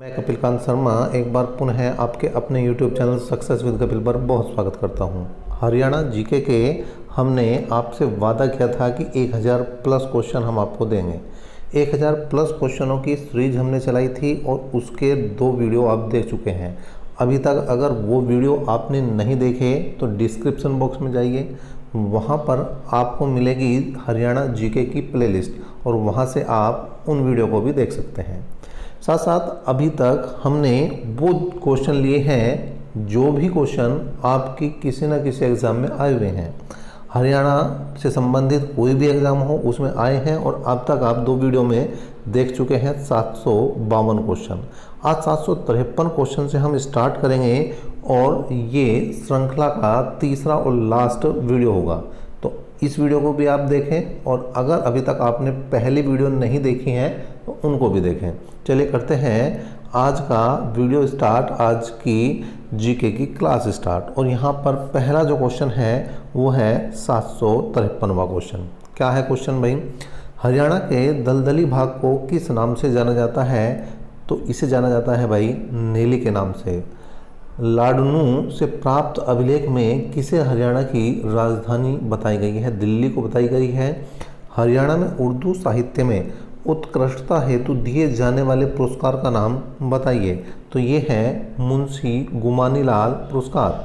मैं कपिलकांत शर्मा एक बार पुनः आपके अपने YouTube channel success with Kapil पर बहुत स्वागत करता हूं। हरियाणा जीके के हमने आपसे वादा किया था कि 1000 प्लस क्वेश्चन हम आपको देंगे। 1000 प्लस क्वेश्चनों की सीरीज हमने चलाई थी और उसके 2 वीडियो आप देख चुके हैं। अभी तक अगर वो वीडियो आपने नहीं देखे तो डिस्क्रिप्शन बॉक्स में जाइए, वहाँ पर आपको मिलेगी हरियाणा जीके की प्लेलिस्ट और वहाँ से आप उन वीडियो को भी देख सकते हैं। साथ साथ अभी तक हमने वो क्वेश्चन लिए हैं जो भी क्वेश्चन आपकी किसी न किसी एग्ज़ाम में आए हुए हैं। हरियाणा से संबंधित कोई भी एग्ज़ाम हो उसमें आए हैं और अब तक आप 2 वीडियो में देख चुके हैं 752 क्वेश्चन। आज 753 क्वेश्चन से हम स्टार्ट करेंगे और ये श्रृंखला का तीसरा और लास्ट वीडियो होगा। तो इस वीडियो को भी आप देखें और अगर अभी तक आपने पहली वीडियो नहीं देखी है तो उनको भी देखें। चलिए करते हैं आज का वीडियो स्टार्ट, आज की जीके की क्लास स्टार्ट। और यहाँ पर पहला जो क्वेश्चन है वो है 753वां क्वेश्चन। क्या है क्वेश्चन भाई? हरियाणा के दलदली भाग को किस नाम से जाना जाता है? तो इसे जाना जाता है भाई नेली के नाम से। लाडनू से प्राप्त अभिलेख में किसे हरियाणा की राजधानी बताई गई है? दिल्ली को बताई गई है। हरियाणा में उर्दू साहित्य में उत्कृष्टता हेतु दिए जाने वाले पुरस्कार का नाम बताइए। तो ये है मुंशी गुमानी लाल पुरस्कार।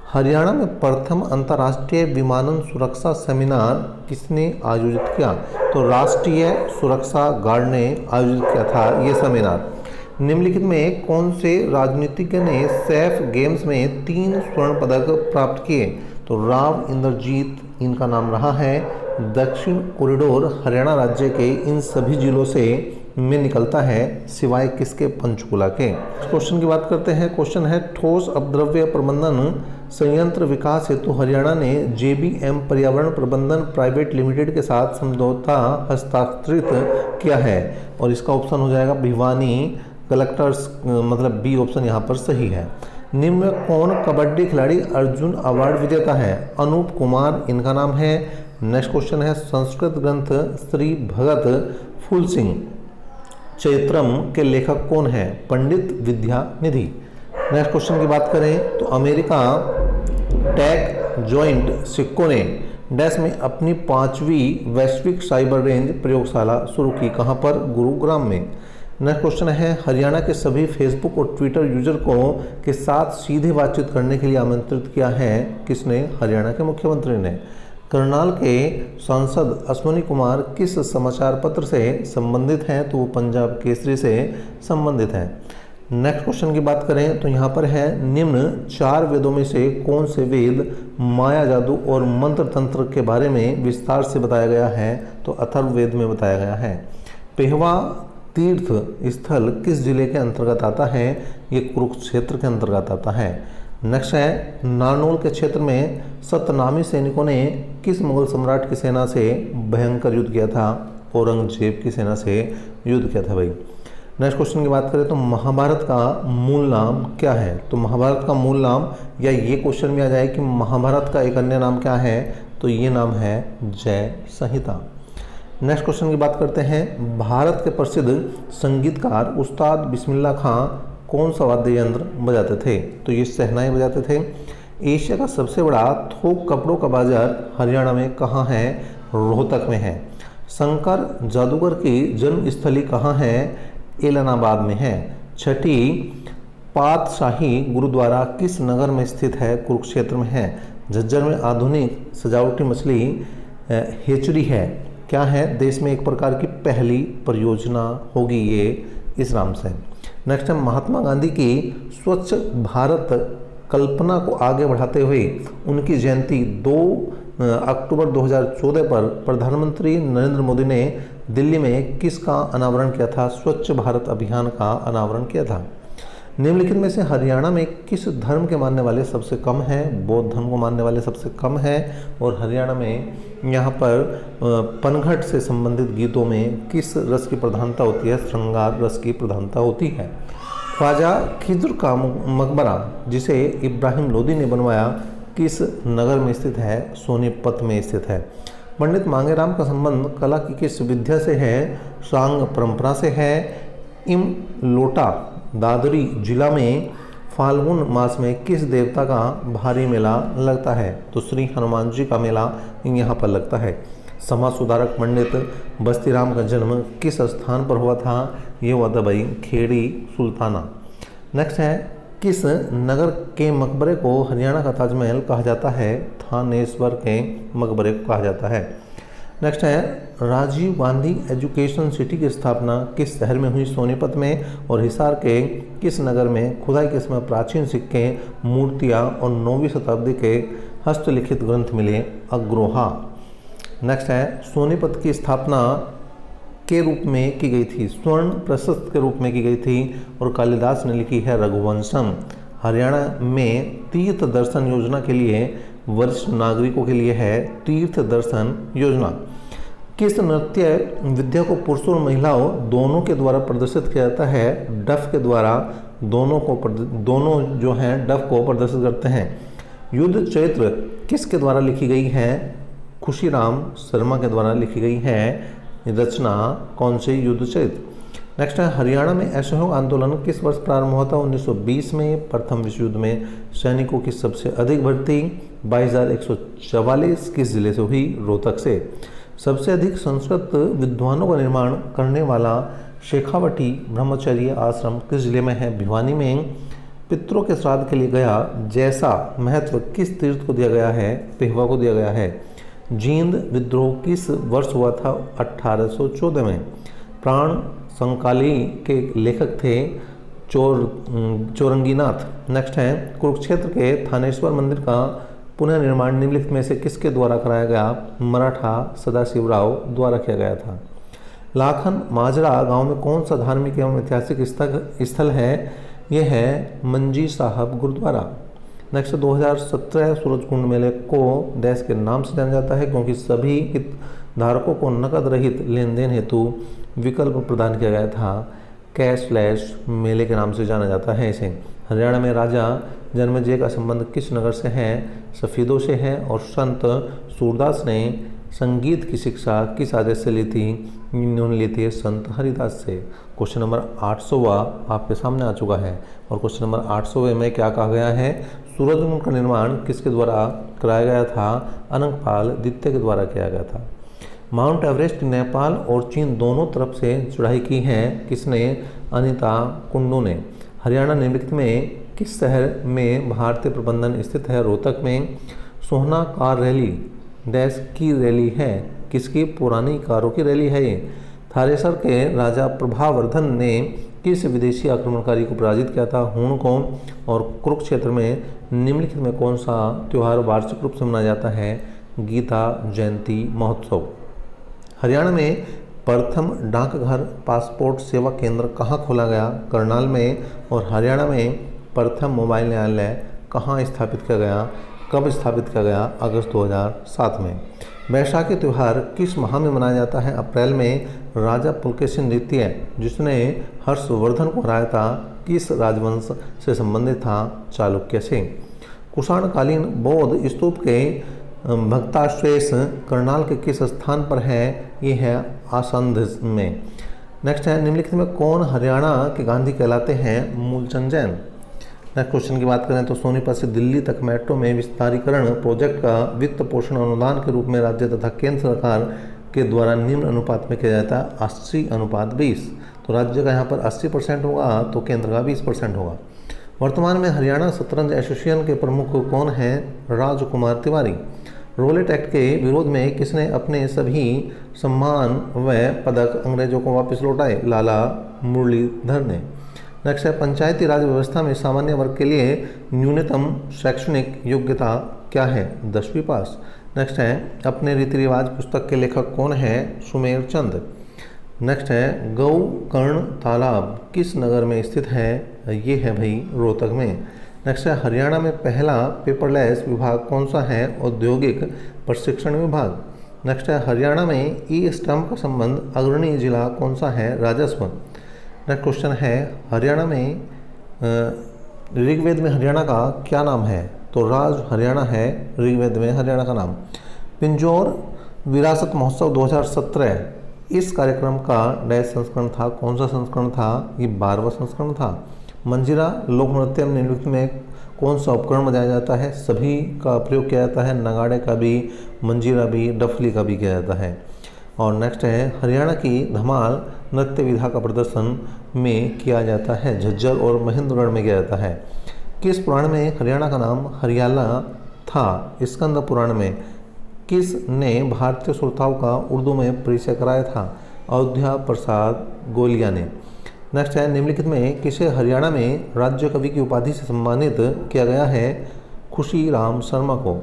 हरियाणा में प्रथम अंतर्राष्ट्रीय विमानन सुरक्षा सेमिनार किसने आयोजित किया? तो राष्ट्रीय सुरक्षा गार्ड ने आयोजित किया था ये सेमिनार। निम्नलिखित में कौन से राजनीतिज्ञ ने सैफ गेम्स में 3 स्वर्ण पदक प्राप्त किए? तो राव इंद्रजीत इनका नाम रहा है। दक्षिण कॉरिडोर हरियाणा राज्य के इन सभी जिलों से में निकलता है सिवाय किसके? पंचकुला के। क्वेश्चन की बात करते हैं। क्वेश्चन है ठोस अपद्रव्य प्रबंधन संयंत्र विकास हेतु हरियाणा ने JBM पर्यावरण प्रबंधन प्राइवेट लिमिटेड के साथ समझौता हस्ताक्षरित किया है। और इसका ऑप्शन हो जाएगा भिवानी कलेक्टर्स, मतलब बी ऑप्शन यहाँ पर सही है। निम्न में कौन कबड्डी खिलाड़ी अर्जुन अवार्ड विजेता है? अनूप कुमार इनका नाम है। नेक्स्ट क्वेश्चन है संस्कृत ग्रंथ श्री भगत फूल सिंह चैत्रम के लेखक कौन है? पंडित विद्यानिधि। नेक्स्ट क्वेश्चन की बात करें तो अमेरिका टेक जॉइंट सिक्को ने डैश में अपनी 5वीं वैश्विक साइबर रेंज प्रयोगशाला शुरू की। कहाँ पर? गुरुग्राम में। नेक्स्ट क्वेश्चन है हरियाणा के सभी फेसबुक और ट्विटर यूजर को के साथ सीधे बातचीत करने के लिए आमंत्रित किया है किसने? हरियाणा के मुख्यमंत्री ने। करनाल के सांसद अश्विनी कुमार किस समाचार पत्र से संबंधित हैं? तो वो पंजाब केसरी से संबंधित हैं। नेक्स्ट क्वेश्चन की बात करें तो यहाँ पर है निम्न 4 वेदों में से कौन से वेद माया जादू और मंत्र तंत्र के बारे में विस्तार से बताया गया है? तो अथर्ववेद में बताया गया है। पेहवा तीर्थ स्थल किस जिले के अंतर्गत आता है? ये कुरुक्षेत्र के अंतर्गत आता है। नेक्स्ट है नारनौल के क्षेत्र में सतनामी सैनिकों ने किस मुगल सम्राट की सेना से भयंकर युद्ध किया था? औरंगजेब की सेना से युद्ध किया था भाई। नेक्स्ट क्वेश्चन की बात करें तो महाभारत का मूल नाम क्या है? तो महाभारत का मूल नाम, या ये क्वेश्चन में आ जाए कि महाभारत का एक अन्य नाम क्या है? तो ये नाम है जय संहिता। नेक्स्ट क्वेश्चन की बात करते हैं भारत के प्रसिद्ध संगीतकार उस्ताद बिस्मिल्लाह खां कौन सा वाद्य यंत्र बजाते थे? तो ये शहनाई बजाते थे। एशिया का सबसे बड़ा थोक कपड़ों का बाजार हरियाणा में कहाँ है? रोहतक में है। शंकर जादूगर की जन्मस्थली कहाँ है? एलनाबाद में है। छठी पातशाही गुरुद्वारा किस नगर में स्थित है? कुरुक्षेत्र में है। झज्जर में आधुनिक सजावटी मछली हेचरी है। क्या है? देश में एक प्रकार की पहली परियोजना होगी ये इस नाम से। नेक्स्ट है महात्मा गांधी की स्वच्छ भारत कल्पना को आगे बढ़ाते हुए उनकी जयंती 2 अक्टूबर 2014 पर प्रधानमंत्री नरेंद्र मोदी ने दिल्ली में किसका अनावरण किया था? स्वच्छ भारत अभियान का अनावरण किया था। निम्नलिखित में से हरियाणा में किस धर्म के मानने वाले सबसे कम हैं? बौद्ध धर्म को मानने वाले सबसे कम हैं। और हरियाणा में यहाँ पर पनघट से संबंधित गीतों में किस रस की प्रधानता होती है? श्रृंगार रस की प्रधानता होती है। ख्वाजा खिज्र का मकबरा जिसे इब्राहिम लोदी ने बनवाया किस नगर में स्थित है? सोनीपत में स्थित है। पंडित मांगेराम का संबंध कला की किस विद्या से है? सांग परंपरा से है। इम लोटा दादरी जिला में फाल्गुन मास में किस देवता का भारी मेला लगता है? तो श्री हनुमान जी का मेला यहाँ पर लगता है। समाज सुधारक पंडित बस्तीराम का जन्म किस स्थान पर हुआ था? ये हुआ था भाई खेड़ी सुल्ताना। नेक्स्ट है, किस नगर के मकबरे को हरियाणा का ताजमहल कहा जाता है? थानेश्वर के मकबरे को कहा जाता है। नेक्स्ट है, राजीव गांधी एजुकेशन सिटी की स्थापना किस शहर में हुई? सोनीपत में। और हिसार के किस नगर में खुदाई के समय प्राचीन सिक्के, मूर्तियाँ और 9वीं शताब्दी के हस्तलिखित ग्रंथ मिले? अग्रोहा। नेक्स्ट है, सोनीपत की स्थापना के रूप में की गई थी? स्वर्ण प्रशस्त के रूप में की गई थी और कालिदास ने लिखी है रघुवंशम। हरियाणा में तीर्थ दर्शन योजना के लिए वरिष्ठ नागरिकों के लिए है तीर्थ दर्शन योजना। किस नृत्य विद्या को पुरुषों और महिलाओं दोनों के द्वारा प्रदर्शित किया जाता है? डफ के द्वारा। दोनों जो हैं डफ को प्रदर्शित करते हैं। युद्ध चैत्र किसके द्वारा लिखी गई है? खुशीराम शर्मा के द्वारा लिखी गई है रचना। कौन सी? युद्ध चैत्र। नेक्स्ट है, हरियाणा में असहयोग आंदोलन किस वर्ष प्रारंभ हुआ था? 1920 में। प्रथम विश्व युद्ध में सैनिकों की सबसे अधिक भर्ती 22,144 किस जिले से हुई? रोहतक से। सबसे अधिक संस्कृत विद्वानों का निर्माण करने वाला शेखावटी ब्रह्मचर्य आश्रम किस जिले में है? भिवानी में। पितरों के श्राद्ध के लिए गया जैसा महत्व किस तीर्थ को दिया गया है? पेहवा को दिया गया है। जींद विद्रोह किस वर्ष हुआ था? 1814 में। प्राण संकाली के लेखक थे चौरंगीनाथ। नेक्स्ट है, कुरुक्षेत्र के थानेश्वर मंदिर का पुनर्निर्माण निम्नलिखित में से किसके द्वारा कराया गया? मराठा सदाशिवराव द्वारा किया गया था। लाखन माजरा गांव में कौन सा धार्मिक एवं ऐतिहासिक स्थल है? यह है मंजी साहब गुरुद्वारा। नेक्स्ट 2017 सूरजकुंड मेले को डैश के नाम से जाना जाता है क्योंकि सभी हितधारकों को नकद रहित लेन देन हेतु विकल्प प्रदान किया गया था। कैशलेस मेले के नाम से जाना जाता है इसे। हरियाणा में राजा जन्मेजय का संबंध किस नगर से है? सफीदों से है। और संत सूरदास ने संगीत की शिक्षा किस आदेश से ली थी? इन्होंने ली थी संत हरिदास से। क्वेश्चन नंबर 800वां आपके सामने आ चुका है और क्वेश्चन नंबर 800वें में क्या कहा गया है? सूरजकुंड का निर्माण किसके द्वारा कराया गया था? अनंगपाल द्वितीय के द्वारा किया गया था। माउंट एवरेस्ट नेपाल और चीन दोनों तरफ से चढ़ाई की है किसने? अनीता कुंडू ने। हरियाणा निम्नलिखित में किस शहर में भारतीय प्रबंधन स्थित है? रोहतक में। सोहना कार रैली डैश की रैली है? किसकी? पुरानी कारों की रैली है ये। थारेसर के राजा प्रभावर्धन ने किस विदेशी आक्रमणकारी को पराजित किया था? हुण को। और कुरुक्षेत्र में निम्नलिखित में कौन सा त्यौहार वार्षिक रूप से मनाया जाता है? गीता जयंती महोत्सव। हरियाणा में प्रथम डाकघर पासपोर्ट सेवा केंद्र कहाँ खोला गया? करनाल में। और हरियाणा में प्रथम मोबाइल न्यायालय कहाँ स्थापित किया गया? कब स्थापित किया गया? अगस्त 2007 में। बैसाखी त्यौहार किस माह में मनाया जाता है? अप्रैल में। राजा पुलकेशिन द्वितीय जिसने हर्षवर्धन को हराया था किस राजवंश से संबंधित था? चालुक्य से। कुषाणकालीन बौद्ध स्तूप के भक्ताश्वेश करनाल के किस स्थान पर है? ये है आसंध में। नेक्स्ट है, निम्नलिखित में कौन हरियाणा के गांधी कहलाते हैं? मूलचंद जैन। नेक्स्ट क्वेश्चन की बात करें तो सोनीपत से दिल्ली तक मेट्रो में विस्तारीकरण प्रोजेक्ट का वित्त पोषण अनुदान के रूप में राज्य तथा केंद्र सरकार के द्वारा निम्न अनुपात में किया जाता है 80:20। तो राज्य का यहाँ पर 80% होगा तो केंद्र का 20% होगा। वर्तमान में हरियाणा शतरंज एसोसिएशन के प्रमुख कौन हैं? राजकुमार तिवारी। रोलेट एक्ट के विरोध में किसने अपने सभी सम्मान व पदक अंग्रेजों को वापस लौटाए? लाला मुरलीधर ने। नेक्स्ट है, पंचायती राज व्यवस्था में सामान्य वर्ग के लिए न्यूनतम शैक्षणिक योग्यता क्या है? 10वीं पास। नेक्स्ट है, अपने रीति रिवाज पुस्तक के लेखक कौन है? सुमेर चंद। नेक्स्ट है, गौ कर्ण तालाब किस नगर में स्थित है? ये है भाई रोहतक में। नेक्स्ट है, हरियाणा में पहला पेपरलेस विभाग कौन सा है? औद्योगिक प्रशिक्षण विभाग। नेक्स्ट है, हरियाणा में ई स्टैम्प का संबंध अग्रणी जिला कौन सा है? राजस्व। नेक्स्ट क्वेश्चन है, हरियाणा में ऋग्वेद में हरियाणा का क्या नाम है? तो राज हरियाणा है ऋग्वेद में हरियाणा का नाम। पिंजौर विरासत महोत्सव 2017 इस कार्यक्रम का डैश संस्करण था? कौन सा संस्करण था? ये 12वां संस्करण था। मंजीरा लोक नृत्य में निम्नलिखित में कौन सा उपकरण बजाया जाता है? सभी का प्रयोग किया जाता है, नगाड़े का भी, मंजीरा भी, डफली का भी किया जाता है। और नेक्स्ट है, हरियाणा की धमाल नृत्य विधा का प्रदर्शन में किया जाता है, झज्जर और महेंद्रगढ़ में किया जाता है। किस पुराण में हरियाणा का नाम हरियाला था? स्कंद पुराण में। किस ने भारतीय श्रोताओं का उर्दू में परिचय कराया था? अयोध्या प्रसाद गोलिया ने। नेक्स्ट है, निम्नलिखित में किसे हरियाणा में राज्य कवि की उपाधि से सम्मानित किया गया है? खुशी राम शर्मा को।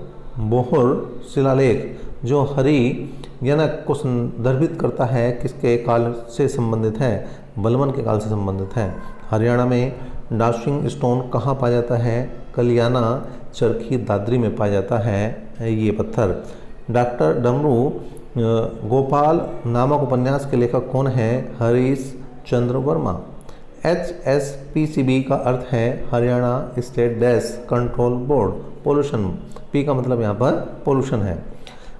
बोहर शिलालेख जो हरियाणक को संदर्भित करता है किसके काल से संबंधित है? बलबन के काल से संबंधित है। हरियाणा में डाशिंग स्टोन कहाँ पाया जाता है? कलियाना चरखी दादरी में पाया जाता है ये पत्थर। डॉक्टर डमरू गोपाल नामक उपन्यास के लेखक कौन है? हरीश चंद्र वर्मा। HSPCB का अर्थ है Haryana state dash control board, pollution. P का मतलब यहाँ पर पोल्यूशन है।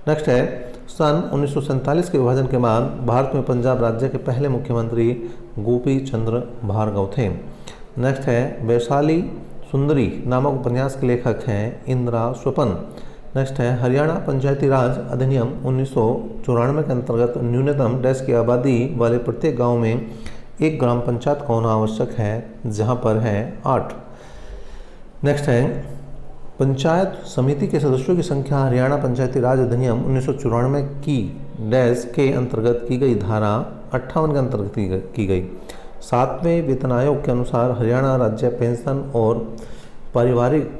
नेक्स्ट है, सन 1947 के विभाजन के बाद भारत में पंजाब राज्य के पहले मुख्यमंत्री गोपी चंद्र भार्गव थे। नेक्स्ट है, वैशाली सुंदरी नामक उपन्यास के लेखक हैं इंदिरा स्वपन। नेक्स्ट है, हरियाणा पंचायती राज अधिनियम 1994 के अंतर्गत न्यूनतम डैश की आबादी वाले प्रत्येक गांव में एक ग्राम पंचायत का होना आवश्यक है, जहां पर है 8। नेक्स्ट है, पंचायत समिति के सदस्यों की संख्या हरियाणा पंचायती राज अधिनियम 1994 की डैश के अंतर्गत की गई धारा 58 के अंतर्गत की गई। 7वें वेतन आयोग के अनुसार हरियाणा राज्य पेंशन और पारिवारिक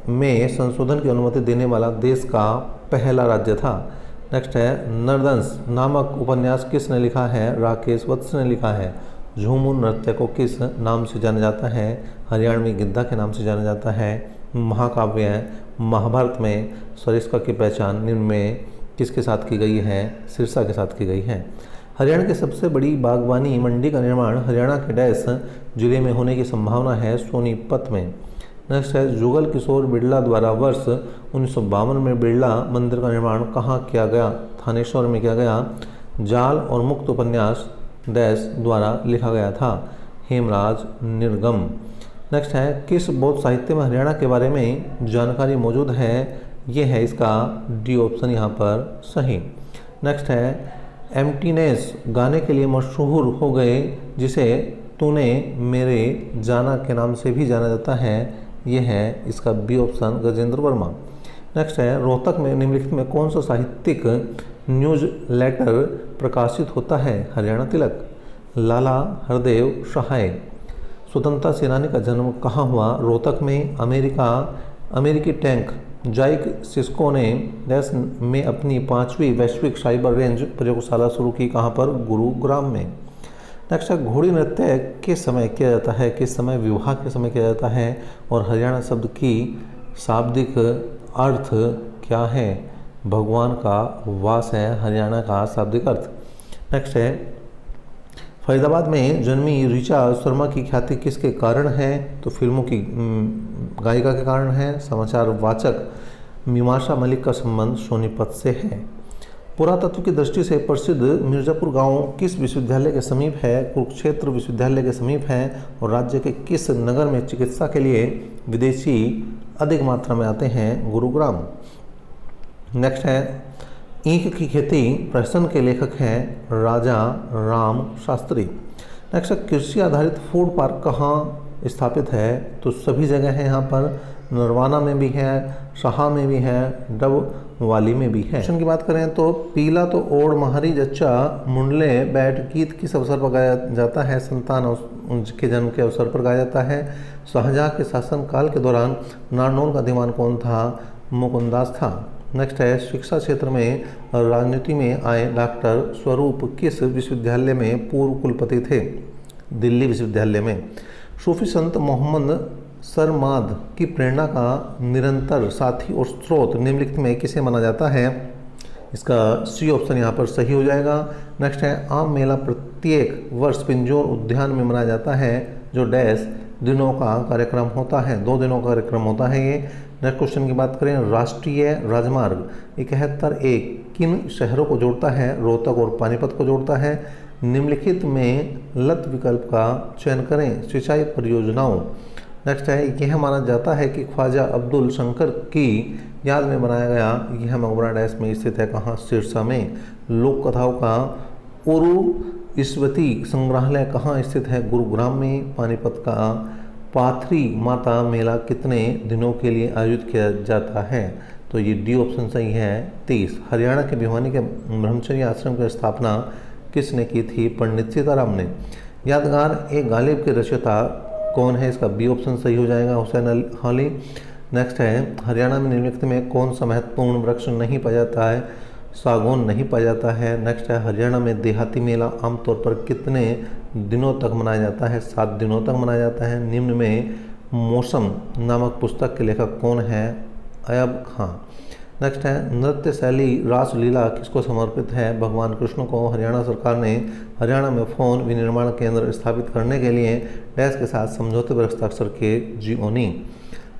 में संशोधन की अनुमति देने वाला देश का पहला राज्य था। नेक्स्ट है, नरदंस नामक उपन्यास किसने लिखा है? राकेश वत्स ने लिखा है। झूमर नृत्य को किस नाम से जाना जाता है? हरियाणवी गिद्धा के नाम से जाना जाता है। महाकाव्य महाभारत में सरिस्का की पहचान निम्न में किसके साथ की गई है? सिरसा के साथ की गई है। हरियाणा की सबसे बड़ी बागवानी मंडी का निर्माण हरियाणा के डैश जिले में होने की संभावना है? सोनीपत में। नेक्स्ट है, जुगल किशोर बिड़ला द्वारा वर्ष 1952 में बिड़ला मंदिर का निर्माण कहाँ किया गया? थानेश्वर में किया गया। जाल और मुक्त उपन्यास डैश द्वारा लिखा गया था? हेमराज निर्गम। नेक्स्ट है, किस बौद्ध साहित्य में हरियाणा के बारे में जानकारी मौजूद है? ये है इसका डी ऑप्शन यहाँ पर सही। नेक्स्ट है, एम्प्टीनेस गाने के लिए मशहूर हो गए जिसे तूने मेरे जाना के नाम से भी जाना जाता है, ये है इसका B option Gajendra Verma. Next है, रोहतक में निम्नलिखित में कौन सा साहित्यिक न्यूज लेटर प्रकाशित होता है? हरियाणा तिलक। लाला हरदेव सहाय। स्वतंत्रता सेनानी का जन्म कहाँ हुआ? रोहतक में। अमेरिकी टैंक जाइक सिस्को ने देश में अपनी 5वीं वैश्विक साइबर रेंज प्रयोगशाला शुरू की कहाँ पर? गुरुग्राम में। नेक्स्ट है, घोड़ी नृत्य किस समय किया जाता है? किस समय? विवाह के समय किया जाता है। और हरियाणा शब्द की शाब्दिक अर्थ क्या है? भगवान का वास है हरियाणा का शाब्दिक अर्थ। नेक्स्ट है, फरीदाबाद में जन्मी ऋचा शर्मा की ख्याति किसके कारण है? तो फिल्मों की गायिका के कारण है। समाचार वाचक मीमांसा मलिक का संबंध सोनीपत से है। पुरातत्व की दृष्टि से प्रसिद्ध मिर्जापुर गांव किस विश्वविद्यालय के समीप है? कुरुक्षेत्र विश्वविद्यालय के समीप है। और राज्य के किस नगर में चिकित्सा के लिए विदेशी अधिक मात्रा में आते हैं? गुरुग्राम। नेक्स्ट है, ईख की खेती प्रहसन के लेखक हैं राजा राम शास्त्री। नेक्स्ट है, कृषि आधारित फूड पार्क कहाँ स्थापित है? तो सभी जगह है यहाँ पर। नरवाना में भी है, शाह में भी है, डब वाली में भी है। की बात करें तो पीला तो ओढ़ महारी जच्चा मुंडले बैठ गीत किस अवसर पर गाया जाता है? संतान के जन्म के अवसर पर गाया जाता है। शाहजहाँ के शासनकाल के दौरान नारनौल का दीवान कौन था? मुकुंदास था। नेक्स्ट है, शिक्षा क्षेत्र में राजनीति में आए डॉक्टर स्वरूप किस विश्वविद्यालय में पूर्व कुलपति थे? दिल्ली विश्वविद्यालय में। सूफी संत मोहम्मद सरमाद की प्रेरणा का निरंतर साथी और स्रोत निम्नलिखित में किसे माना जाता है? इसका सी ऑप्शन यहाँ पर सही हो जाएगा। नेक्स्ट है, आम मेला प्रत्येक वर्ष पिंजौर उद्यान में मनाया जाता है जो डैश दिनों का कार्यक्रम होता है? 2 दिनों का कार्यक्रम होता है ये। नेक्स्ट क्वेश्चन की बात करें, राष्ट्रीय राजमार्ग 71A किन शहरों को जोड़ता है? रोहतक और पानीपत को जोड़ता है। निम्नलिखित में लत विकल्प का चयन करें। सिंचाई परियोजनाओं। नेक्स्ट है, यह माना जाता है कि ख्वाजा अब्दुल शंकर की याद में बनाया गया। यह मकबरा डैश में स्थित है, कहाँ? सिरसा में। लोक कथाओं का उरुस्वती संग्रहालय कहाँ स्थित है? गुरुग्राम में। पानीपत का पाथरी माता मेला कितने दिनों के लिए आयोजित किया जाता है? तो ये डी ऑप्शन सही है, 30। हरियाणा के भिवानी के ब्रह्मचर्य आश्रम की स्थापना किसने की थी? पंडित सीताराम ने। यादगार ए गालिब के रचयिता कौन है? इसका बी ऑप्शन सही हो जाएगा, हुसैन अली। नेक्स्ट है, हरियाणा में निम्नलिखित में कौन सा महत्वपूर्ण वृक्ष नहीं पाया जाता है? सागौन नहीं पाया जाता है। नेक्स्ट है, हरियाणा में देहाती मेला आमतौर पर कितने दिनों तक मनाया जाता है? 7 दिनों तक मनाया जाता है। निम्न में मौसम नामक पुस्तक के लेखक कौन है? अयब खां। नेक्स्ट है, नृत्य शैली रासलीला किसको समर्पित है? भगवान कृष्ण को। हरियाणा सरकार ने हरियाणा में फोन विनिर्माण केंद्र स्थापित करने के लिए डैश के साथ समझौते पर हस्ताक्षर किए? जिओनी।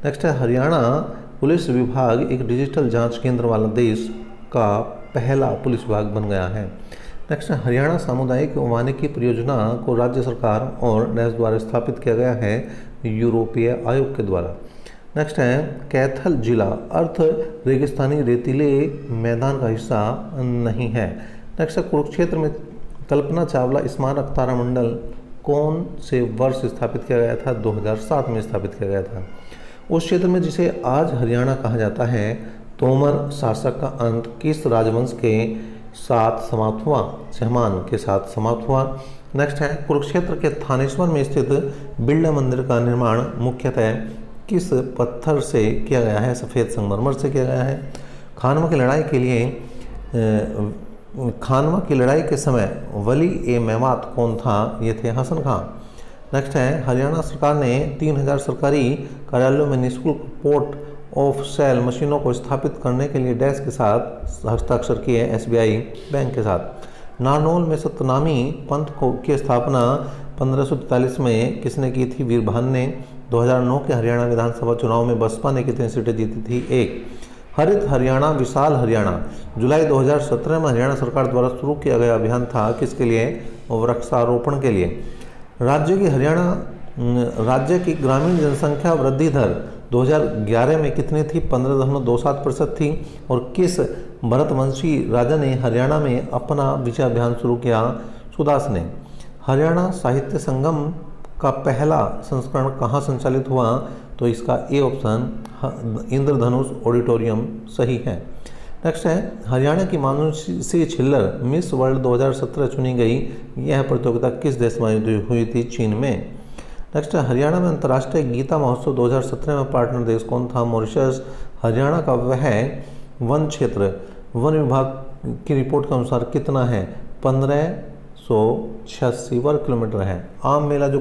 नेक्स्ट है, हरियाणा पुलिस विभाग एक डिजिटल जांच केंद्र वाला देश का पहला पुलिस विभाग बन गया है। नेक्स्ट है, हरियाणा सामुदायिक वानिकी परियोजना को राज्य सरकार और डैश द्वारा स्थापित किया गया है? यूरोपीय आयोग के द्वारा। नेक्स्ट है, कैथल जिला अर्थ रेगिस्तानी रेतीले मैदान का हिस्सा नहीं है। नेक्स्ट है, कुरुक्षेत्र में कल्पना चावला स्मारक तारामंडल कौन से वर्ष स्थापित किया गया था? 2007 में स्थापित किया गया था। उस क्षेत्र में जिसे आज हरियाणा कहा जाता है, तोमर शासक का अंत किस राजवंश के साथ समाप्त हुआ? चहमान के साथ समाप्त हुआ। नेक्स्ट है, कुरुक्षेत्र के थानेश्वर में स्थित बिरला मंदिर का निर्माण मुख्यतः किस पत्थर से किया गया है? सफ़ेद संगमरमर से किया गया है। खानवा की लड़ाई के समय वली ए मेवात कौन था? ये थे हसन खां। नेक्स्ट है, हरियाणा सरकार ने 3000 सरकारी कार्यालयों में निःशुल्क पोर्ट ऑफ सेल मशीनों को स्थापित करने के लिए डैश के साथ हस्ताक्षर किए? SBI बैंक के साथ। नारनौल में सतनामी पंथ की स्थापना 1543 में किसने की थी? वीरभान ने। 2009 के हरियाणा विधानसभा चुनाव में बसपा ने कितनी सीटें जीती थी? 1। हरित हरियाणा विशाल हरियाणा जुलाई 2017 में हरियाणा सरकार द्वारा शुरू किया गया अभियान था, किसके लिए? वृक्षारोपण के लिए। राज्य की ग्रामीण जनसंख्या वृद्धि दर 2011 में कितनी थी? 15.27% थी। और किस भरतवंशी राजा ने हरियाणा में अपना विजय अभियान शुरू किया? सुदास ने। हरियाणा साहित्य संगम का पहला संस्करण कहाँ संचालित हुआ? तो इसका ए ऑप्शन इंद्रधनुष ऑडिटोरियम सही है। नेक्स्ट है, हरियाणा की मानुषी छिल्लर मिस वर्ल्ड 2017 चुनी गई। यह प्रतियोगिता किस देश में आयोजित हुई थी? चीन में। नेक्स्ट है, हरियाणा में अंतर्राष्ट्रीय गीता महोत्सव 2017 में पार्टनर देश कौन था? मॉरिशस। हरियाणा का वह वन क्षेत्र वन विभाग की रिपोर्ट के अनुसार कितना है? 1586 वर्ग किलोमीटर है। आम मेला जो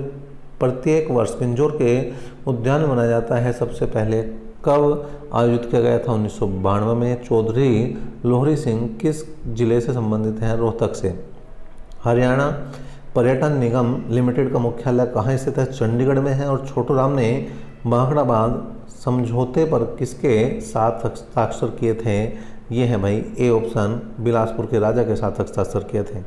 प्रत्येक वर्ष पिंजौर के उद्यान में मनाया जाता है, सबसे पहले कब आयोजित किया गया था? 1992 में। चौधरी लोहरी सिंह किस जिले से संबंधित हैं? रोहतक से। हरियाणा पर्यटन निगम लिमिटेड का मुख्यालय कहाँ स्थित है? चंडीगढ़ में है। और छोटू राम ने बांखड़ाबाद समझौते पर किसके साथ हस्ताक्षर किए थे? ये है भाई ए ऑप्शन, बिलासपुर के राजा के साथ हस्ताक्षर किए थे।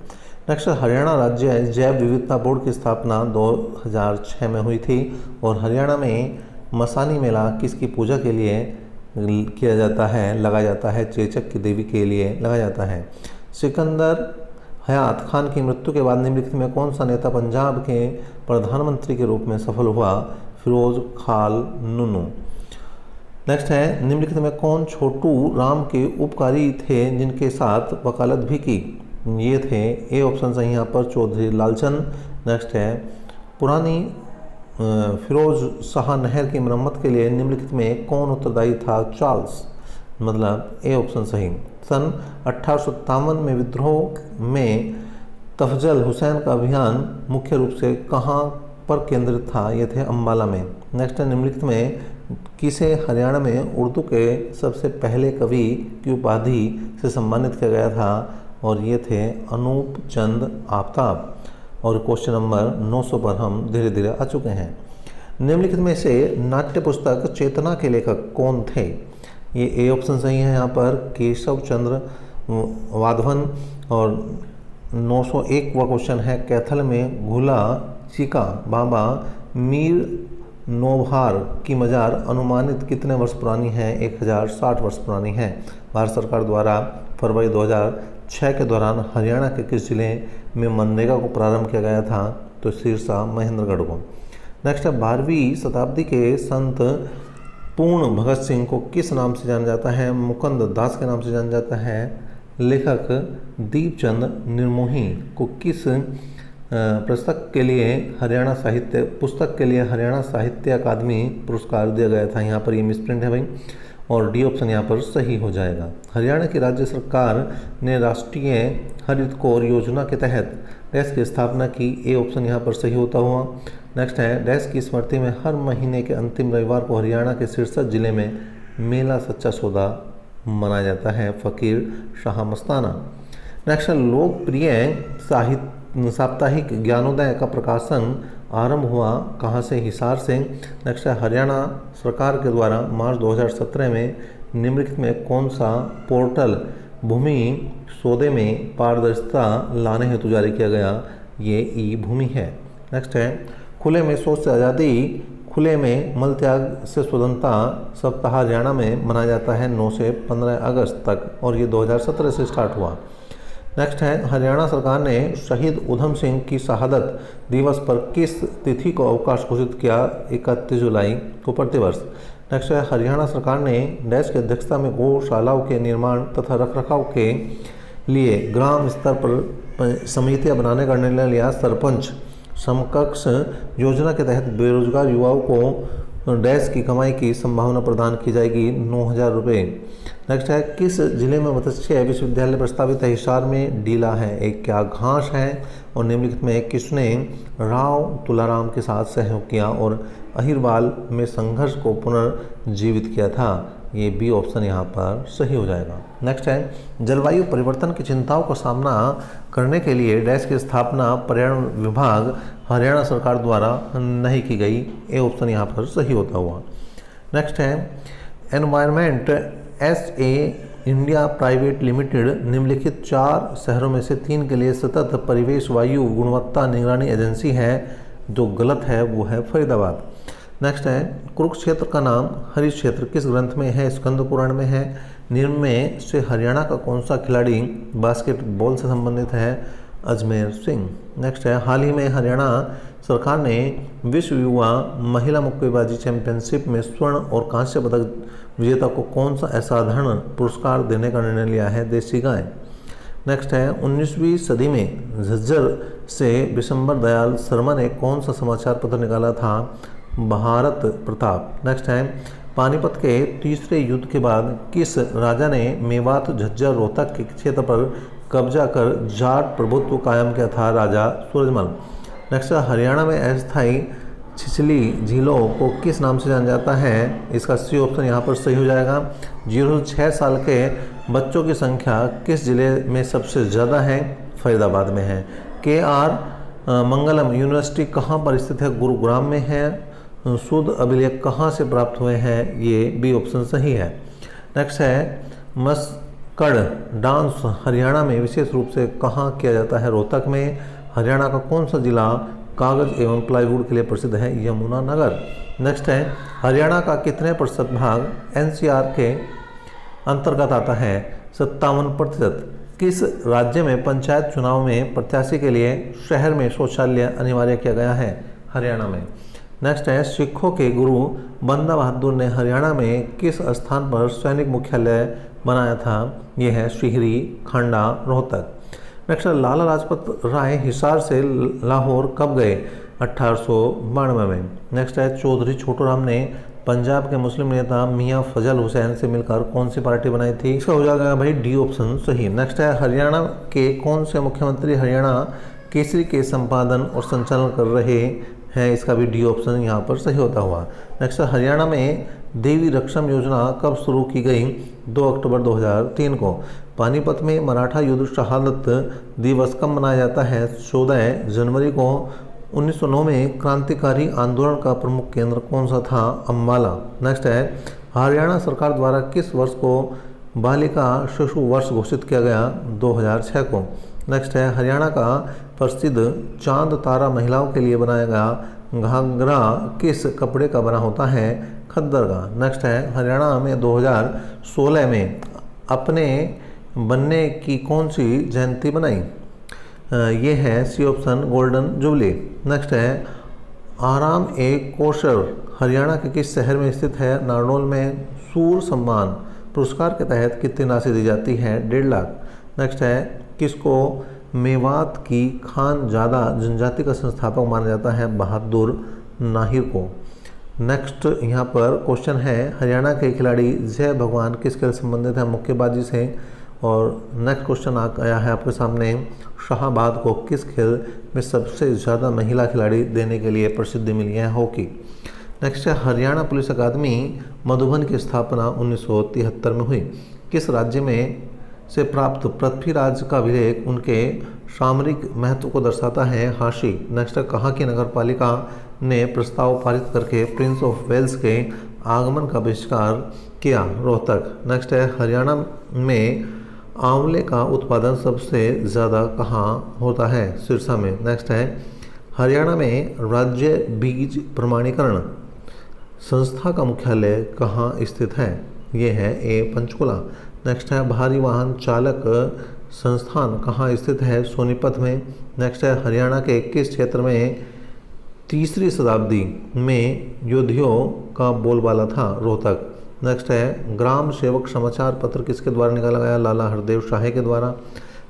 नेक्स्ट, हरियाणा राज्य जैव विविधता बोर्ड की स्थापना 2006 में हुई थी। और हरियाणा में मसानी मेला किसकी पूजा के लिए किया जाता है? लगाया जाता है? चेचक की देवी के लिए लगाया जाता है। सिकंदर हयात खान की मृत्यु के बाद निम्नलिखित में कौन सा नेता पंजाब के प्रधानमंत्री के रूप में सफल हुआ? फिरोज खान नुनू। नेक्स्ट है, निम्नलिखित में कौन छोटू राम के उपकारी थे जिनके साथ वकालत भी की? ये थे ए ऑप्शन सही यहाँ पर, चौधरी लालचंद। नेक्स्ट है, पुरानी फिरोज शाह नहर की मरम्मत के लिए निम्नलिखित में कौन उत्तरदायी था? चार्ल्स, मतलब ए ऑप्शन सही। सन 1857 में विद्रोह में तफजल हुसैन का अभियान मुख्य रूप से कहाँ पर केंद्रित था? ये थे अम्बाला में। नेक्स्ट है, निम्नलिखित में किसे हरियाणा में उर्दू के सबसे पहले कवि की उपाधि से सम्मानित किया गया था? और ये थे अनूप चंद आफ्ताब। और क्वेश्चन नंबर 900 पर हम धीरे धीरे आ चुके हैं। निम्नलिखित में से नाट्य पुस्तक चेतना के लेखक कौन थे? ये ए ऑप्शन सही है यहाँ पर, केशव चंद्र वाधवन। और 901वां क्वेश्चन है, कैथल में घुला चिका बाबा मीर नोभार की मजार अनुमानित कितने वर्ष पुरानी है? 1060 वर्ष पुरानी है। भारत सरकार द्वारा फरवरी 2006 के दौरान हरियाणा के किस जिले में मनरेगा को प्रारंभ किया गया था? तो सिरसा महेंद्रगढ़ को। नेक्स्ट है, 12वीं शताब्दी के संत पूर्ण भगत सिंह को किस नाम से जाना जाता है? मुकुंद दास के नाम से जाना जाता है। लेखक दीपचंद निर्मोही को किस पुस्तक के लिए हरियाणा साहित्य अकादमी पुरस्कार दिया गया था? यहाँ पर ये मिसप्रिंट है भाई, और डी ऑप्शन यहाँ पर सही हो जाएगा। हरियाणा की राज्य सरकार ने राष्ट्रीय हरित कोर योजना के तहत डैश की स्थापना की। ए ऑप्शन यहाँ पर सही होता हुआ। नेक्स्ट है, डैश की स्मृति में हर महीने के अंतिम रविवार को हरियाणा के सिरसा जिले में मेला सच्चा सौदा मनाया जाता है। फकीर शाह मस्ताना। नेक्स्ट है, लोकप्रिय साप्ताहिक ज्ञानोदय का प्रकाशन आरंभ हुआ कहाँ से? हिसार से। नेक्स्ट है, हरियाणा सरकार के द्वारा मार्च 2017 में निम्नलिखित में कौन सा पोर्टल भूमि सौदे में पारदर्शिता लाने हेतु जारी किया गया? ये ई भूमि है। नेक्स्ट है, खुले में शौच से आज़ादी, खुले में मल त्याग से स्वतंत्रता सप्ताह हरियाणा में मनाया जाता है 9 से 15 अगस्त तक, और ये 2017 से स्टार्ट हुआ। नेक्स्ट है, हरियाणा सरकार ने शहीद उधम सिंह की शहादत दिवस पर किस तिथि को अवकाश घोषित किया? 31 जुलाई को प्रतिवर्ष। नेक्स्ट है, हरियाणा सरकार ने डैश की अध्यक्षता में गौशालाओं के निर्माण तथा रखरखाव के लिए ग्राम स्तर पर समितियां बनाने का निर्णय लिया। सरपंच समकक्ष योजना के तहत बेरोजगार युवाओं को डैश की कमाई की संभावना प्रदान की जाएगी 9,000 रुपये। नेक्स्ट है, किस जिले में मत्स्य विश्वविद्यालय प्रस्तावित है? हिसार में डीला है। एक क्या घास है? और निम्नलिखित में किसने राव तुलाराम के साथ सहयोग किया और अहिरवाल में संघर्ष को पुनर्जीवित किया था? ये बी ऑप्शन यहाँ पर सही हो जाएगा। नेक्स्ट है, जलवायु परिवर्तन की चिंताओं का सामना करने के लिए डैश की स्थापना पर्यावरण विभाग हरियाणा सरकार द्वारा नहीं की गई। ए ऑप्शन यहाँ पर सही होता हुआ। नेक्स्ट है, environment SA India private limited निम्नलिखित 4 शहरों में से 3 के लिए सतत परिवेश वायु गुणवत्ता निगरानी एजेंसी है। जो गलत है वो है फरीदाबाद। नेक्स्ट है, कुरुक्षेत्र का नाम हरित क्षेत्र किस ग्रंथ में है? स्कंद पुराण में है। निम्न में से हरियाणा का कौन सा खिलाड़ी बास्केटबॉल से संबंधित है? अजमेर सिंह। नेक्स्ट है, हाल ही में हरियाणा सरकार ने विश्व युवा महिला मुक्केबाजी चैंपियनशिप में स्वर्ण और कांस्य पदक विजेता को कौन सा असाधारण पुरस्कार देने का निर्णय लिया है? देसी गाय। नेक्स्ट है, 19वीं सदी में झज्जर से बिशंबर दयाल शर्मा ने कौन सा समाचार पत्र निकाला था? भारत प्रताप। नेक्स्ट है, पानीपत के तीसरे युद्ध के बाद किस राजा ने मेवात झज्जर रोहतक के क्षेत्र पर कब्जा कर जाट प्रभुत्व कायम किया था? राजा सूरजमल। नेक्स्ट है, हरियाणा में अस्थायी छिछली झीलों को किस नाम से जाना जाता है? इसका सी ऑप्शन यहाँ पर सही हो जाएगा। 0 से 6 साल के बच्चों की संख्या किस जिले में सबसे ज़्यादा है? फरीदाबाद में है। KR मंगलम यूनिवर्सिटी कहाँ पर स्थित है? गुरुग्राम में है। शुद्ध अभिलेख कहाँ से प्राप्त हुए हैं? ये बी ऑप्शन सही है। नेक्स्ट है, मस्कड़ डांस हरियाणा में विशेष रूप से कहाँ किया जाता है? रोहतक में। हरियाणा का कौन सा जिला कागज एवं प्लाईवुड के लिए प्रसिद्ध है? यमुनानगर। नेक्स्ट है, हरियाणा का कितने प्रतिशत भाग NCR के अंतर्गत आता है? 57%। किस राज्य में पंचायत चुनाव में प्रत्याशी के लिए शहर में शौचालय अनिवार्य किया गया है? हरियाणा में। नेक्स्ट है, सिखों के गुरु बंदा बहादुर ने हरियाणा में किस स्थान पर सैनिक मुख्यालय बनाया था? यह है श्रीहरि खंडा रोहतक। नेक्स्ट, लाला लाजपत राय हिसार से लाहौर कब गए? 1892 में। नेक्स्ट है, चौधरी छोटूराम ने पंजाब के मुस्लिम नेता मियां फजल हुसैन से मिलकर कौन सी पार्टी बनाई थी? इसका हो जाएगा भाई डी ऑप्शन सही। नेक्स्ट है, हरियाणा के कौन से मुख्यमंत्री हरियाणा केसरी के संपादन और संचालन कर रहे हैं? इसका भी डी ऑप्शन यहाँ पर सही होता हुआ। नेक्स्ट, हरियाणा में देवी रक्षम योजना कब शुरू की गई? 2 अक्टूबर 2003 को। पानीपत में मराठा युद्ध शहादत दिवस कब मनाया जाता है? 14 जनवरी को। 1909 में क्रांतिकारी आंदोलन का प्रमुख केंद्र कौन सा था? अम्बाला। नेक्स्ट है, हरियाणा सरकार द्वारा किस वर्ष को बालिका शिशु वर्ष घोषित किया गया? 2006 को। नेक्स्ट है हरियाणा का प्रसिद्ध चांद तारा महिलाओं के लिए बनाया गया घाघरा किस कपड़े का बना होता है? खद्दर का। नेक्स्ट है हरियाणा में 2016 में अपने बनने की कौन सी जयंती बनाई? ये है C option golden jubilee. Next है आराम ए कोशर हरियाणा के किस शहर में स्थित है? नारनौल में। सूर सम्मान पुरस्कार के तहत कितनी राशि दी जाती है? 1.5 लाख। नेक्स्ट है किसको मेवात की खानजादा जनजाति का संस्थापक माना जाता है? बहादुर नाहिर को। नेक्स्ट यहाँ पर क्वेश्चन है हरियाणा के खिलाड़ी जय भगवान किस खेल से संबंधित है? मुक्केबाजी से। और नेक्स्ट क्वेश्चन आया है आपके सामने शाहाबाद को किस खेल में सबसे ज़्यादा महिला खिलाड़ी देने के लिए प्रसिद्धि मिली है? हॉकी। नेक्स्ट है हरियाणा पुलिस अकादमी मधुबन की स्थापना 1973 में हुई। किस राज्य में से प्राप्त पृथ्वीराज का अभिलेख उनके सामरिक महत्व को दर्शाता है? हाशी। नेक्स्ट है कहाँ की नगरपालिका ने प्रस्ताव पारित करके प्रिंस ऑफ वेल्स के आगमन का बहिष्कार किया? रोहतक। नेक्स्ट है हरियाणा में आंवले का उत्पादन सबसे ज़्यादा कहाँ होता है? सिरसा में। नेक्स्ट है हरियाणा में राज्य बीज प्रमाणीकरण संस्था का मुख्यालय कहाँ स्थित है? ये है ए पंचकुला। नेक्स्ट है भारी वाहन चालक संस्थान कहाँ स्थित है? सोनीपत में। नेक्स्ट है हरियाणा के किस क्षेत्र में 3री शताब्दी में योद्धियों का बोलबाला था? रोहतक। नेक्स्ट है ग्राम सेवक समाचार पत्र किसके द्वारा निकाला गया? लाला हरदेव शाह के द्वारा।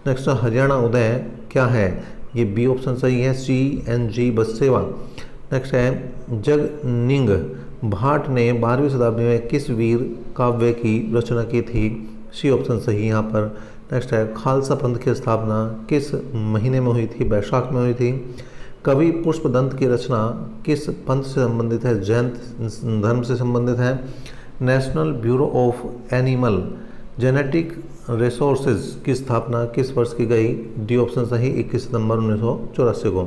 नेक्स्ट हरियाणा उदय क्या है? ये बी ऑप्शन सही है, CNG बस सेवा। नेक्स्ट है जगनिंग भाट ने 12वीं शताब्दी में किस वीर काव्य की रचना की थी? सी ऑप्शन सही यहाँ पर। नेक्स्ट है खालसा पंथ की स्थापना किस महीने में हुई थी? बैसाख में हुई थी। कवि पुष्पदंत की रचना किस पंथ से संबंधित है? जैन धर्म से संबंधित है। National bureau of animal genetic resources की स्थापना किस वर्ष की गई? डी ऑप्शन सही 21 सितंबर 1984 को।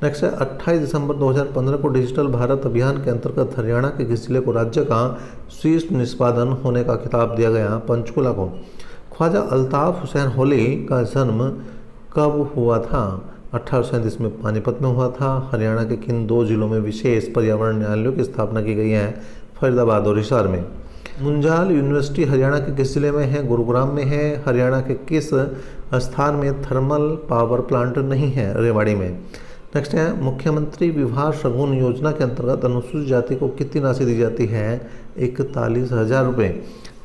नेक्स्ट है 28 दिसंबर 2015 को डिजिटल भारत अभियान के अंतर्गत हरियाणा के किस जिले को राज्य का शीर्ष निष्पादन होने का खिताब दिया गया? पंचकुला को। ख्वाजा अल्ताफ हुसैन होली का जन्म कब हुआ था? 1837 में पानीपत में हुआ था। हरियाणा के किन 2 जिलों में विशेष पर्यावरण न्यायालयों की स्थापना की गई है? फरीदाबाद और हिसार में। मुंजाल यूनिवर्सिटी हरियाणा के किस जिले में है? गुरुग्राम में है। हरियाणा के किस स्थान में थर्मल पावर प्लांट नहीं है? रेवाड़ी में। नेक्स्ट है मुख्यमंत्री विवाह शगुन योजना के अंतर्गत अनुसूचित जाति को कितनी राशि दी जाती है? 41,000 रुपये।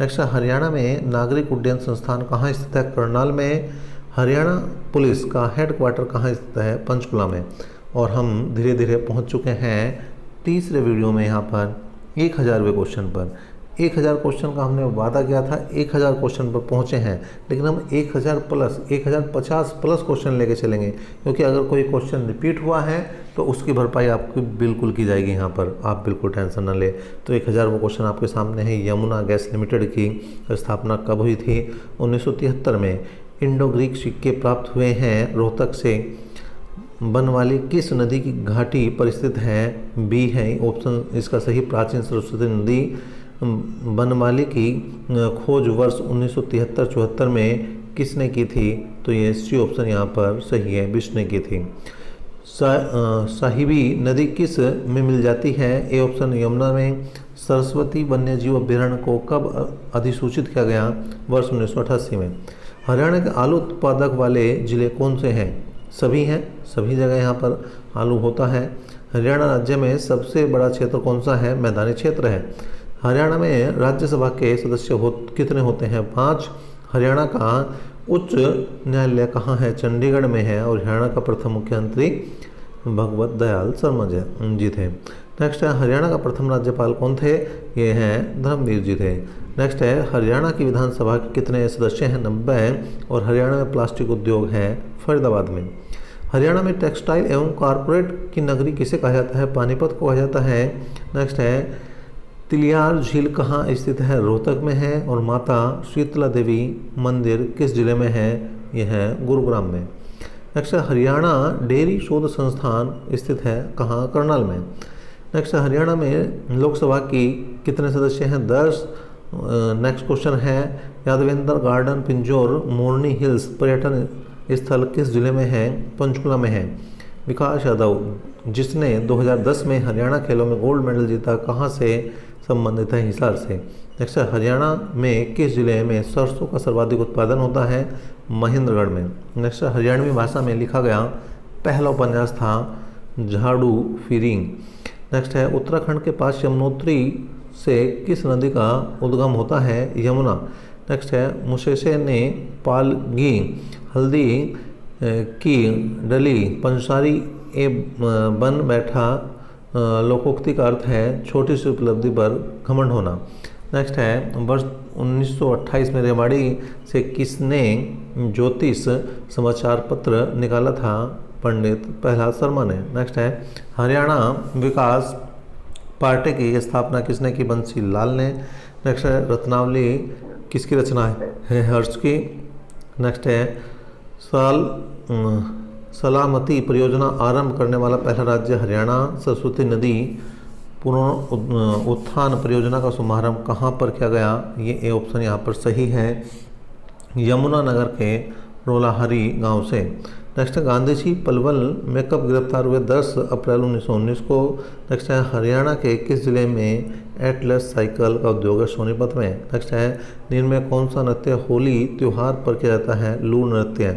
नेक्स्ट है हरियाणा में नागरिक उड्डयन संस्थान कहाँ स्थित है? करनाल में। हरियाणा पुलिस का हेडक्वार्टर कहाँ स्थित है? पंचकुला में। और हम धीरे धीरे पहुँच चुके हैं तीसरे वीडियो में यहाँ पर 1000वें क्वेश्चन पर। 1000 क्वेश्चन का हमने वादा किया था, 1000 क्वेश्चन पर पहुंचे हैं, लेकिन हम 1000 प्लस 1050 प्लस क्वेश्चन लेके चलेंगे, क्योंकि अगर कोई क्वेश्चन रिपीट हुआ है तो उसकी भरपाई आपकी बिल्कुल की जाएगी। यहाँ पर आप बिल्कुल टेंशन न ले। तो 1000वां क्वेश्चन आपके सामने है। यमुना गैस लिमिटेड की स्थापना कब हुई थी? 1973 में। इंडो ग्रीक सिक्के प्राप्त हुए हैं रोहतक से। बनवाली किस नदी की घाटी पर स्थित है? बी है ऑप्शन इसका सही, प्राचीन सरस्वती नदी। बनवाली की खोज वर्ष 1973-74 में किसने की थी? तो ये सी ऑप्शन यहाँ पर सही है, विष्णु ने की थी। साहिबी नदी किस में मिल जाती है? ए ऑप्शन यमुना में। सरस्वती वन्यजीव अभ्यारण्य को कब अधिसूचित किया गया? वर्ष 1988 में। हरियाणा के आलू उत्पादक वाले जिले कौन से हैं? सभी हैं, सभी जगह यहाँ पर आलू होता है। हरियाणा राज्य में सबसे बड़ा क्षेत्र कौन सा है? मैदानी क्षेत्र है। हरियाणा में राज्यसभा के सदस्य कितने होते हैं? 5। हरियाणा का उच्च न्यायालय कहाँ है? चंडीगढ़ में है। और हरियाणा का प्रथम मुख्यमंत्री भगवत दयाल शर्मा जी थे। नेक्स्ट है हरियाणा का प्रथम राज्यपाल कौन थे? ये हैं धर्मवीर जी थे। नेक्स्ट है हरियाणा की विधानसभा के कितने सदस्य हैं? 90। और हरियाणा में प्लास्टिक उद्योग है फरीदाबाद में। हरियाणा में टेक्सटाइल एवं कारपोरेट की नगरी किसे कहा जाता है? पानीपत को कहा जाता है। नेक्स्ट है तिलियार झील कहाँ स्थित है? रोहतक में है। और माता शीतला देवी मंदिर किस जिले में है? यह है गुरुग्राम में। नेक्स्ट हरियाणा डेयरी शोध संस्थान स्थित है कहाँ? करनाल में। नेक्स्ट हरियाणा में लोकसभा की कितने सदस्य हैं? 10। नेक्स्ट क्वेश्चन है यादवेंद्र गार्डन पिंजौर मोरनी हिल्स पर्यटन स्थल किस जिले में है? पंचकुला में है। विकास यादव जिसने 2010 में हरियाणा खेलों में गोल्ड मेडल जीता, कहाँ से संबंधित है? हिसार से। नेक्स्ट है, हरियाणा में किस जिले में सरसों का सर्वाधिक उत्पादन होता है? महेंद्रगढ़ में। नेक्स्ट है, हरियाणवी भाषा में लिखा गया पहला उपन्यास था झाड़ू फिरिंग। नेक्स्ट है, उत्तराखंड के पास यमुनोत्री से किस नदी का उद्गम होता है? यमुना। नेक्स्ट है, मुसेसे ने पालगी हल्दी की डली पंसारी ए बन बैठा लोकोक्ति का अर्थ है छोटी सी उपलब्धि पर घमंड होना। नेक्स्ट है, वर्ष 1928 में रेवाड़ी से किसने ज्योतिष समाचार पत्र निकाला था? पंडित प्रहलाद शर्मा ने। नेक्स्ट है, हरियाणा विकास पार्टी की स्थापना किसने की? बंसी लाल ने। नेक्स्ट है, रत्नावली किसकी रचना है? हर्ष की। नेक्स्ट है, सलामती परियोजना आरंभ करने वाला पहला राज्य हरियाणा। सरस्वती नदी पुनरुत्थान परियोजना का शुभारंभ कहाँ पर किया गया? ये ऑप्शन यहाँ पर सही है, यमुनानगर के रोलाहरी गांव से। नेक्स्ट है, गांधी जी पलवल में कब गिरफ्तार हुए? 10 अप्रैल 1919 को। नेक्स्ट है, हरियाणा के किस जिले में एटलस साइकिल का उद्योग है? सोनीपत में। नेक्स्ट है, निम्न में कौन सा नृत्य होली त्यौहार पर किया जाता है? लूर नृत्य।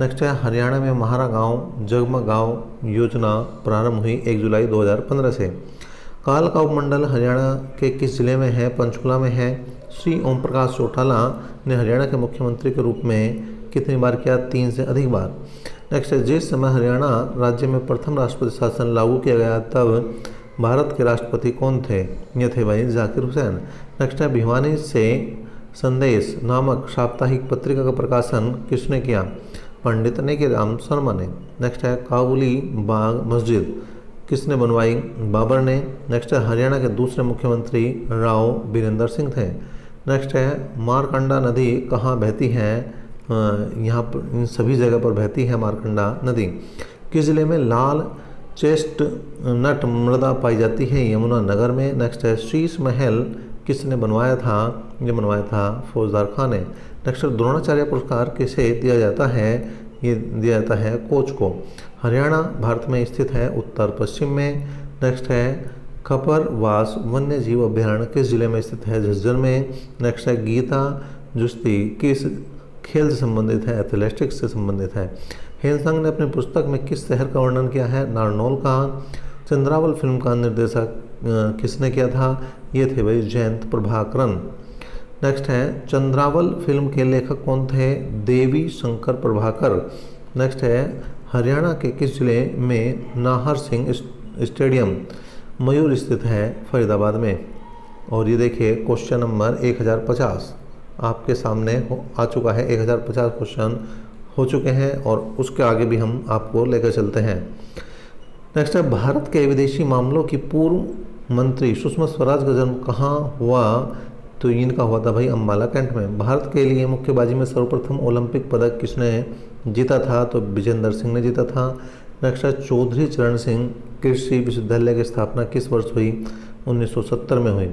नेक्स्ट है, हरियाणा में महारा गांव जगमग गांव योजना प्रारंभ हुई 1 जुलाई 2015 से। काल का उपमंडल हरियाणा के किस जिले में है? पंचकुला में है। श्री ओम प्रकाश चौटाला ने हरियाणा के मुख्यमंत्री के रूप में कितनी बार किया? 3 से अधिक बार। नेक्स्ट है, जिस समय हरियाणा राज्य में प्रथम राष्ट्रपति शासन लागू किया गया तब भारत के राष्ट्रपति कौन थे? ये थे भाई जाकिर हुसैन। नेक्स्ट है, भिवानी से संदेश नामक साप्ताहिक पत्रिका का प्रकाशन किसने किया? पंडित नेकीराम शर्मा ने। नेक्स्ट है, काबुली बाग मस्जिद किसने बनवाई? बाबर ने। नेक्स्ट है, हरियाणा के दूसरे मुख्यमंत्री राव बीरेंद्र सिंह थे। नेक्स्ट है, मारकंडा नदी कहाँ बहती है? यहाँ पर इन सभी जगह पर बहती है मारकंडा नदी। किस जिले में लाल चेस्टनट मृदा पाई जाती है? यमुनानगर में। नेक्स्ट है, शीश महल किसने बनवाया था? ये बनवाया था फौजदार खान ने। नेक्स्ट है, द्रोणाचार्य पुरस्कार किसे दिया जाता है? ये दिया जाता है कोच को। हरियाणा भारत में स्थित है उत्तर पश्चिम में। नेक्स्ट है, खपरवास वन्य जीव अभ्यारण्य किस जिले में स्थित है? झज्जर में। नेक्स्ट है, गीता जुस्ती किस खेल से संबंधित है? एथलेटिक्स से संबंधित है। हेनसंग ने अपनी पुस्तक में किस शहर का वर्णन किया है? नारनौल का। चंद्रावल फिल्म का निर्देशक किसने किया था? ये थे भाई जयंत प्रभाकरन। नेक्स्ट है, चंद्रावल फिल्म के लेखक कौन थे? देवी शंकर प्रभाकर। नेक्स्ट है, हरियाणा के किस जिले में नाहर सिंह स्टेडियम मयूर स्थित है? फरीदाबाद में। और ये देखिए क्वेश्चन नंबर 1050 आपके सामने आ चुका है। 1050 क्वेश्चन हो चुके हैं और उसके आगे भी हम आपको लेकर चलते हैं। नेक्स्ट है, भारत के विदेशी मामलों की पूर्व मंत्री सुषमा स्वराज का जन्म कहाँ हुआ? तो इनका हुआ था भाई अम्बाला कैंट में। भारत के लिए मुक्केबाजी में सर्वप्रथम ओलंपिक पदक किसने जीता था? तो विजेंद्र सिंह ने जीता था। नेक्स्ट है, चौधरी चरण सिंह कृषि विश्वविद्यालय की स्थापना किस वर्ष हुई? 1970 में हुई।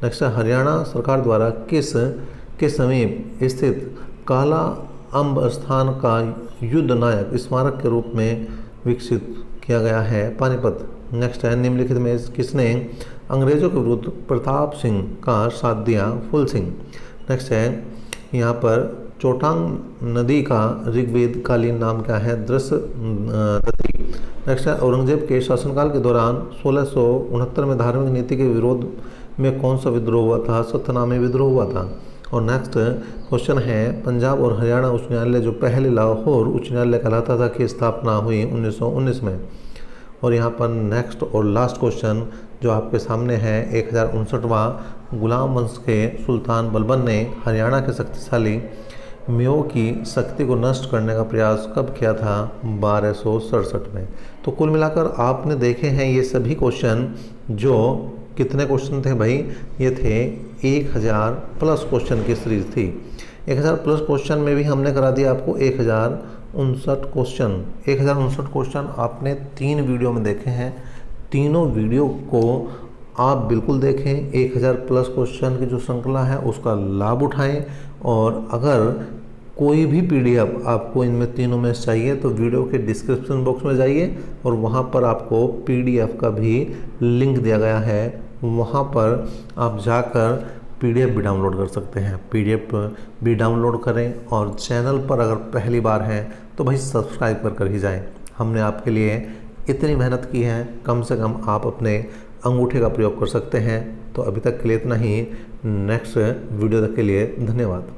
नेक्स्ट है, हरियाणा सरकार द्वारा किस के समीप स्थित काला अम्ब स्थान का युद्ध नायक स्मारक के रूप में विकसित किया गया है? पानीपत। नेक्स्ट है, निम्नलिखित में किसने अंग्रेजों के विरुद्ध प्रताप सिंह का साथ दिया? फूल सिंह। नेक्स्ट है, यहाँ पर चोटांग नदी का ऋग्वेद कालीन नाम क्या है? दृश्यवती। नेक्स्ट है, औरंगजेब के शासनकाल के दौरान 1669 में धार्मिक नीति के विरोध में कौन सा विद्रोह हुआ था? सत्यनामी विद्रोह हुआ था। और नेक्स्ट क्वेश्चन है, पंजाब और हरियाणा उच्च न्यायालय जो पहले लाहौर उच्च न्यायालय कहलाता था की स्थापना हुई 1919 में। और यहाँ पर नेक्स्ट और लास्ट क्वेश्चन जो आपके सामने है 1059वां, गुलाम वंश के सुल्तान बलबन ने हरियाणा के शक्तिशाली मेओ की शक्ति को नष्ट करने का प्रयास कब किया था? 1267 में। तो कुल मिलाकर आपने देखे हैं ये सभी क्वेश्चन, जो कितने क्वेश्चन थे भाई? ये थे 1000 प्लस क्वेश्चन की सीरीज थी। 1000 प्लस क्वेश्चन में भी हमने करा दिया आपको 1059 क्वेश्चन। 1059 क्वेश्चन आपने 3 वीडियो में देखे हैं। तीनों वीडियो को आप बिल्कुल देखें। 1000 प्लस क्वेश्चन की जो श्रृंखला है उसका लाभ उठाएं। और अगर कोई भी पीडीएफ आपको इनमें तीनों में चाहिए तो वीडियो के डिस्क्रिप्शन बॉक्स में जाइए और वहाँ पर आपको पीडीएफ का भी लिंक दिया गया है, वहाँ पर आप जाकर पीडीएफ भी डाउनलोड कर सकते हैं। पीडीएफ भी डाउनलोड करें और चैनल पर अगर पहली बार हैं तो भाई सब्सक्राइब कर ही जाएं। हमने आपके लिए इतनी मेहनत की है, कम से कम आप अपने अंगूठे का प्रयोग कर सकते हैं। तो अभी तक के लिए इतना ही। नेक्स्ट वीडियो तक के लिए धन्यवाद।